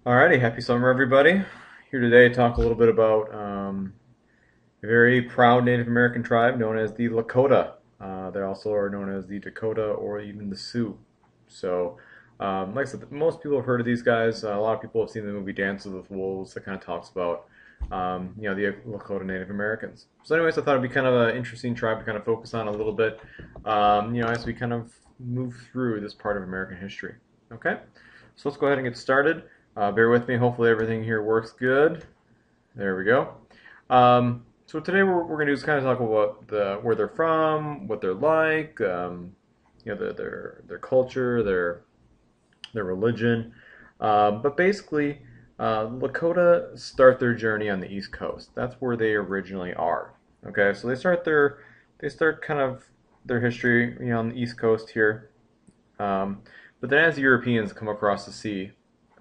Alrighty, happy summer, everybody. Here today to talk a little bit about a very proud Native American tribe known as the Lakota. They also are known as the Dakota or even the Sioux. So, like I said, most people have heard of these guys. A lot of people have seen the movie Dances with Wolves that kind of talks about, the Lakota Native Americans. So, anyways, I thought it'd be kind of an interesting tribe to kind of focus on a little bit, as we kind of move through this part of American history. Okay, so let's go ahead and get started. Bear with me. Hopefully everything here works good. There we go. So today we're going to do is kind of talk about where they're from, what they're like, their culture, their religion. But basically, Lakota start their journey on the East Coast. That's where they originally are. Okay, so they start kind of their history, on the East Coast here. But then as the Europeans come across the sea,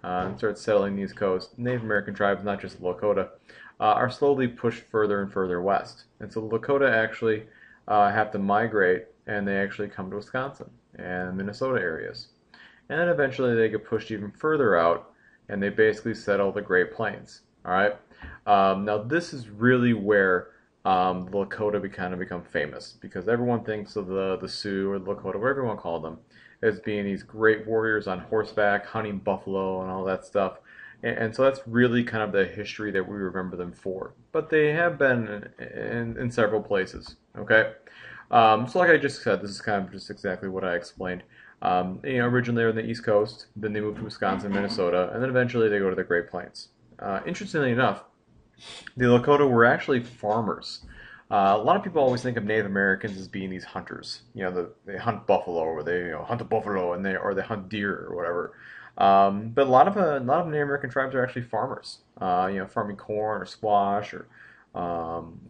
and start settling the East Coast, Native American tribes, not just the Lakota, are slowly pushed further and further west. And so the Lakota actually have to migrate, and they actually come to Wisconsin and Minnesota areas. And then eventually they get pushed even further out, and they basically settle the Great Plains. All right. Now this is really where the Lakota become famous, because everyone thinks of the Sioux or the Lakota, whatever you want to call them, as being these great warriors on horseback, hunting buffalo and all that stuff. And so that's really kind of the history that we remember them for. But they have been in several places. Okay, so like I just said, this is kind of just exactly what I explained. Originally they're on the East Coast, then they moved to Wisconsin, Minnesota, and then eventually they go to the Great Plains. Interestingly enough, the Lakota were actually farmers. A lot of people always think of Native Americans as being these hunters. They hunt buffalo, or they hunt a buffalo, and they hunt deer or whatever. But a lot of Native American tribes are actually farmers. Farming corn or squash or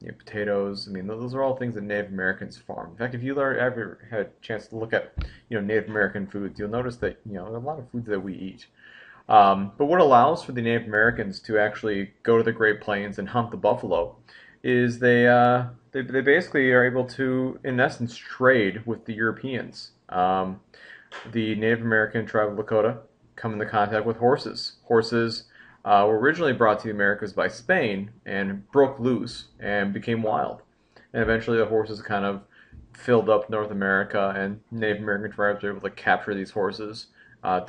potatoes. I mean, those are all things that Native Americans farm. In fact, if you ever had a chance to look at Native American foods, you'll notice that a lot of foods that we eat. But what allows for the Native Americans to actually go to the Great Plains and hunt the buffalo is they basically are able to, in essence, trade with the Europeans. The Native American tribe of Lakota come into contact with horses. Horses were originally brought to the Americas by Spain and broke loose and became wild. And eventually the horses kind of filled up North America, and Native American tribes were able to capture these horses,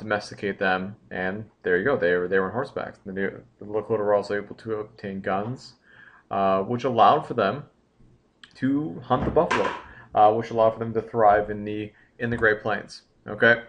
domesticate them, and there you go. They were on horseback. The Lakota were also able to obtain guns, which allowed for them to hunt the buffalo, which allowed for them to thrive in the Great Plains. Okay,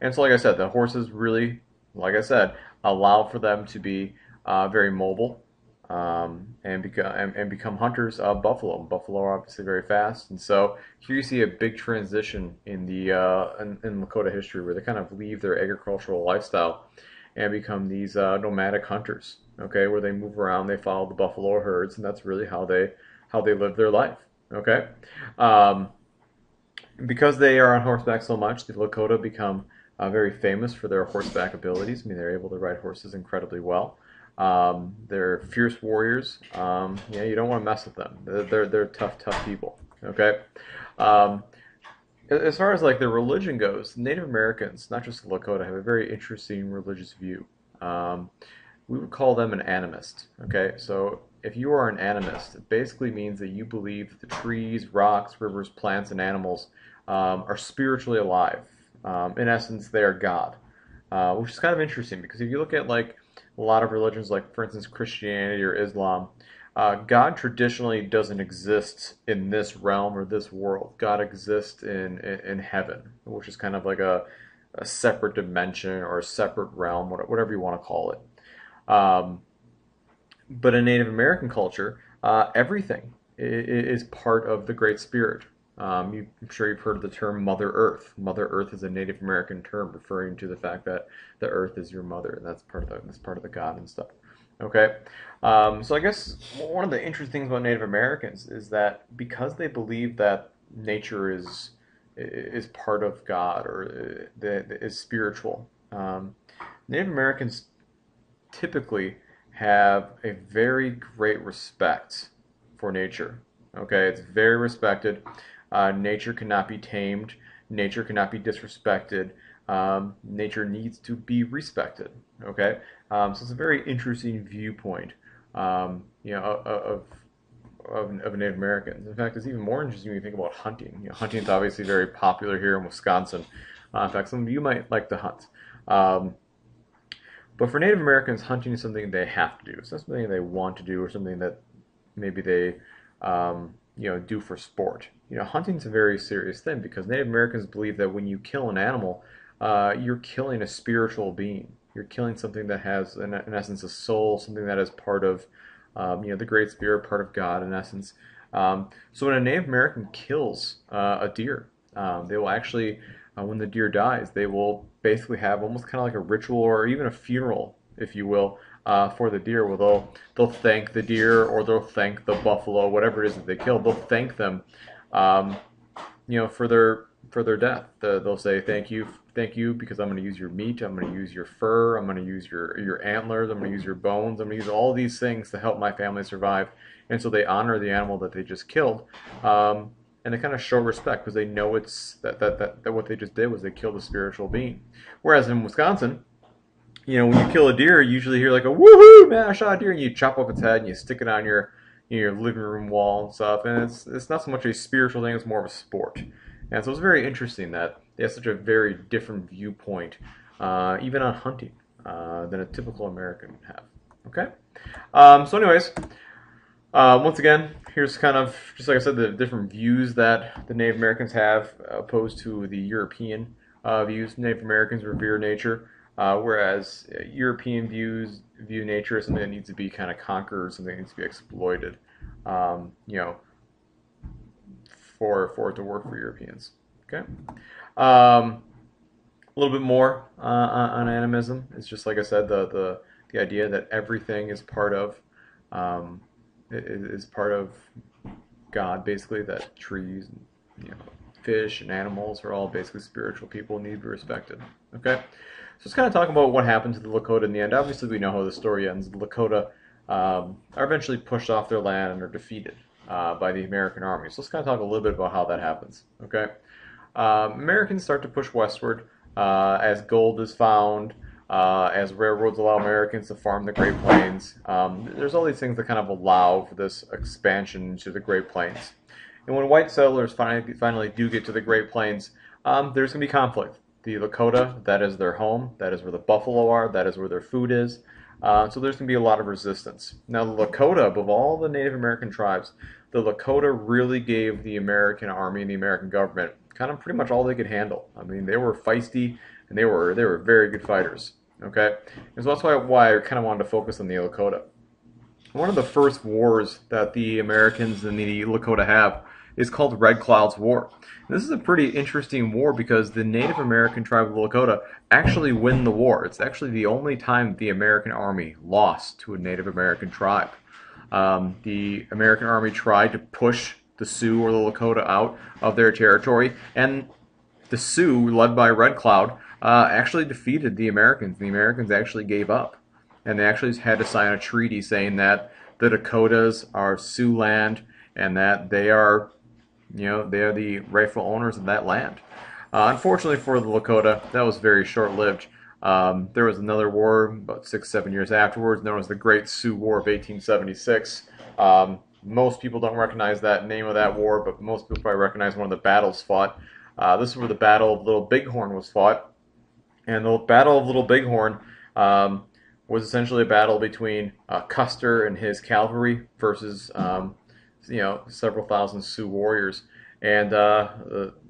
and so like I said, the horses really, like I said, allow for them to be very mobile, and become hunters of buffalo. Buffalo are obviously very fast, and so here you see a big transition in Lakota history, where they kind of leave their agricultural lifestyle and become these nomadic hunters. Okay, where they move around, they follow the buffalo herds, and that's really how they live their life. Okay, um, because they are on horseback so much, the Lakota become very famous for their horseback abilities. I mean, they're able to ride horses incredibly well. They're fierce warriors. You don't want to mess with them. They're tough people. Okay. Um, as far as like their religion goes, Native Americans, not just the Lakota, have a very interesting religious view. Um, we would call them an animist. Okay, so if you are an animist, it basically means that you believe that the trees, rocks, rivers, plants, and animals are spiritually alive. In essence, they are God, which is kind of interesting, because if you look at like a lot of religions, like for instance Christianity or Islam, God traditionally doesn't exist in this realm or this world. God exists in heaven, which is kind of like a separate dimension or a separate realm, whatever you want to call it. Um, but in Native American culture, everything is part of the Great Spirit. I'm sure you've heard of the term Mother Earth. Mother Earth is a Native American term referring to the fact that the Earth is your mother, and that's part of the God and stuff. Okay, so I guess one of the interesting things about Native Americans is that because they believe that nature is part of God, or is spiritual, Native Americans typically have a very great respect for nature. Okay, it's very respected. Nature cannot be tamed. Nature cannot be disrespected. Nature needs to be respected. Okay, so it's a very interesting viewpoint, of Native Americans. In fact, it's even more interesting when you think about hunting. Hunting is obviously very popular here in Wisconsin. In fact, some of you might like to hunt. Um, but for Native Americans, hunting is something they have to do. It's not something they want to do or something that maybe they do for sport. Hunting's a very serious thing because Native Americans believe that when you kill an animal, you're killing a spiritual being. You're killing something that has, in essence, a soul, something that is part of, the Great Spirit, part of God, in essence. So when a Native American kills a deer, they will actually, when the deer dies, they will basically have almost kind of like a ritual or even a funeral, if you will, for the deer, where they'll thank the deer or they'll thank the buffalo, whatever it is that they killed. They'll thank them, um, for their death. They'll say thank you because I'm going to use your meat, I'm going to use your fur, I'm going to use your antlers, I'm going to use your bones, I'm going to use all these things to help my family survive. And so they honor the animal that they just killed. And they kind of show respect because they know it's that what they just did was they killed a spiritual being. Whereas in Wisconsin, when you kill a deer, you usually hear like a woohoo, man, I shot a deer, and you chop off its head and you stick it on your living room wall and stuff. And it's not so much a spiritual thing; it's more of a sport. And so it's very interesting that they have such a very different viewpoint, even on hunting, than a typical American would have. Okay. So, anyways, once again, here's kind of just like I said, the different views that the Native Americans have opposed to the European views. Native Americans revere nature. Whereas European view nature as something that needs to be kind of conquered, something that needs to be exploited, um, you know, for it to work for Europeans. Okay, a little bit more on animism. It's just like I said, the idea that everything is part of um, is part of God, basically. That trees, fish, and animals are all basically spiritual people and need to be respected. Okay. So let's kind of talk about what happened to the Lakota in the end. Obviously, we know how the story ends. The Lakota are eventually pushed off their land and are defeated by the American army. So let's kind of talk a little bit about how that happens. Okay, Americans start to push westward as gold is found, as railroads allow Americans to farm the Great Plains. There's all these things that kind of allow for this expansion into the Great Plains. And when white settlers finally do get to the Great Plains, there's going to be conflict. The Lakota, that is their home, that is where the buffalo are, that is where their food is. So there's going to be a lot of resistance. Now, the Lakota, above all the Native American tribes, the Lakota really gave the American army and the American government kind of pretty much all they could handle. I mean, they were feisty and they were very good fighters. Okay, and so that's why I kind of wanted to focus on the Lakota. One of the first wars that the Americans and the Lakota have is called Red Cloud's War. This is a pretty interesting war because the Native American tribe of the Lakota actually win the war. It's actually the only time the American army lost to a Native American tribe. The American army tried to push the Sioux or the Lakota out of their territory, and the Sioux, led by Red Cloud, actually defeated the Americans. The Americans actually gave up, and they actually had to sign a treaty saying that the Dakotas are Sioux land and that they are the rightful owners of that land. Unfortunately for the Lakota, that was very short-lived. There was another war about 6-7 years afterwards, known as the Great Sioux War of 1876. Most people don't recognize that name of that war, but most people probably recognize one of the battles fought. This is where the Battle of Little Bighorn was fought. And the Battle of Little Bighorn was essentially a battle between Custer and his cavalry versus several thousand Sioux warriors. And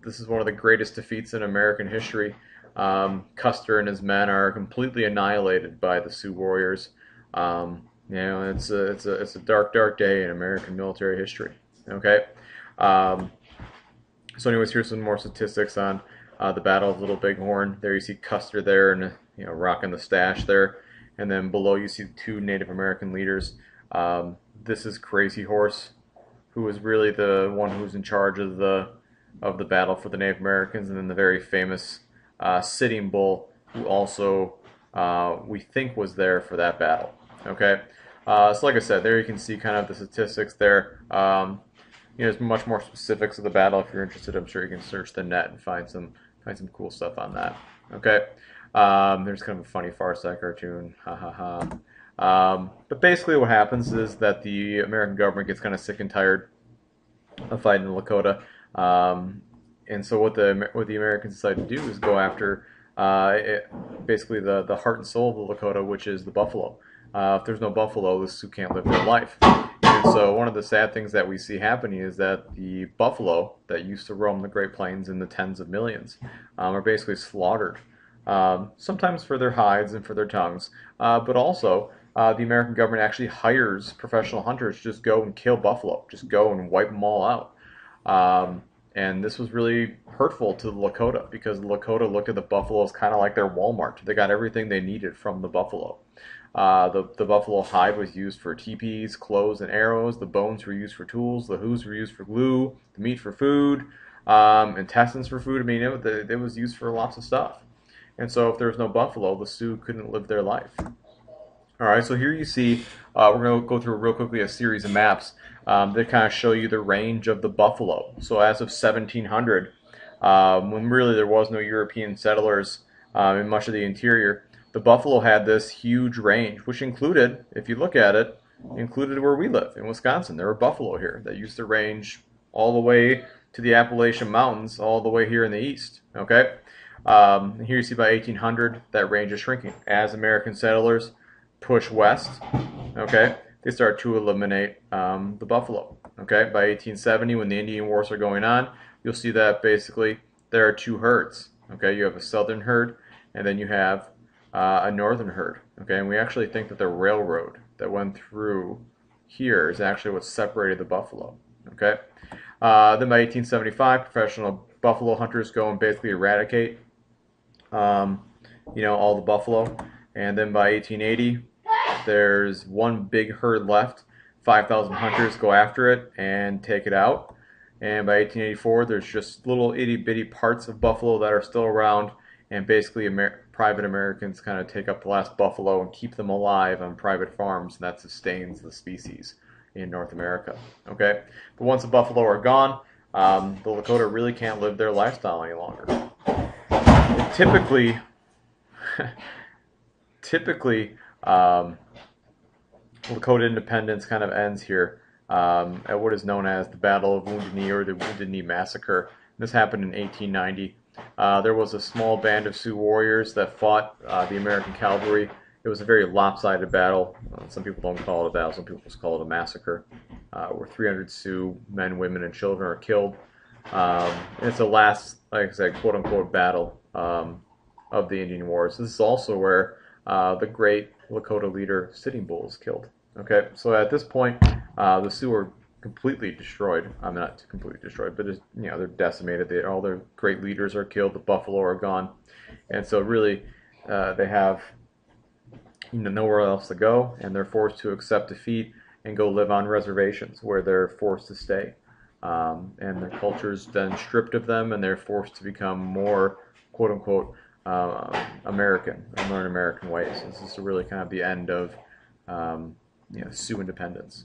this is one of the greatest defeats in American history. Custer and his men are completely annihilated by the Sioux warriors. It's a dark day in American military history. Okay. So anyways, here's some more statistics on the Battle of Little Bighorn. There you see Custer there and rocking the stash there. And then below you see two Native American leaders. This is Crazy Horse, who was really the one who was in charge of the battle for the Native Americans, and then the very famous Sitting Bull, who also we think was there for that battle. Okay, so like I said, there you can see kind of the statistics there. There's much more specifics of the battle if you're interested. I'm sure you can search the net and find some cool stuff on that. Okay. There's kind of a funny Far Side cartoon, ha ha ha. But basically, what happens is that the American government gets kind of sick and tired of fighting the Lakota, and so what the Americans decide to do is go after basically the heart and soul of the Lakota, which is the buffalo. If there's no buffalo, the Sioux can't live their life. And so one of the sad things that we see happening is that the buffalo that used to roam the Great Plains in the tens of millions are basically slaughtered, sometimes for their hides and for their tongues, but also the American government actually hires professional hunters to just go and kill buffalo, just go and wipe them all out. And this was really hurtful to the Lakota because the Lakota looked at the buffalo as kind of like their Walmart. They got everything they needed from the buffalo. The buffalo hide was used for teepees, clothes, and arrows. The bones were used for tools. The hooves were used for glue. The meat for food. Intestines for food. I mean, it was used for lots of stuff. And so if there was no buffalo, the Sioux couldn't live their life. All right, so here you see, we're going to go through real quickly a series of maps that kind of show you the range of the buffalo. So as of 1700, when really there was no European settlers in much of the interior, the buffalo had this huge range, which included, if you look at it, included where we live in Wisconsin. There were buffalo here that used to range all the way to the Appalachian Mountains, all the way here in the east. Okay, here you see by 1800 that range is shrinking as American settlers push west. Okay, they start to eliminate the buffalo. Okay, by 1870, when the Indian Wars are going on, you'll see that basically there are two herds. Okay, you have a southern herd, and then you have a northern herd. Okay, and we actually think that the railroad that went through here is actually what separated the buffalo. Okay, then by 1875, professional buffalo hunters go and basically eradicate, all the buffalo, and then by 1880, there's one big herd left. 5,000 hunters go after it and take it out. And by 1884, there's just little itty bitty parts of buffalo that are still around, and basically private Americans kind of take up the last buffalo and keep them alive on private farms, and that sustains the species in North America. Okay, but once the buffalo are gone, the Lakota really can't live their lifestyle any longer. Typically, Lakota independence kind of ends here at what is known as the Battle of Wounded Knee, or the Wounded Knee Massacre. This happened in 1890. There was a small band of Sioux warriors that fought the American cavalry. It was a very lopsided battle. Some people don't call it a battle, some people just call it a massacre, where 300 Sioux men, women, and children are killed. It's the last, like I said, quote-unquote battle of the Indian Wars. This is also where the great Lakota leader Sitting Bull is killed. Okay, so at this point, the Sioux are completely destroyed. I'm not completely destroyed, but they're decimated. All their great leaders are killed. The buffalo are gone, and so really, they have nowhere else to go, and they're forced to accept defeat and go live on reservations where they're forced to stay. And their culture's then stripped of them, and they're forced to become more, quote unquote, American and learn American ways. This is really kind of the end of Sioux independence.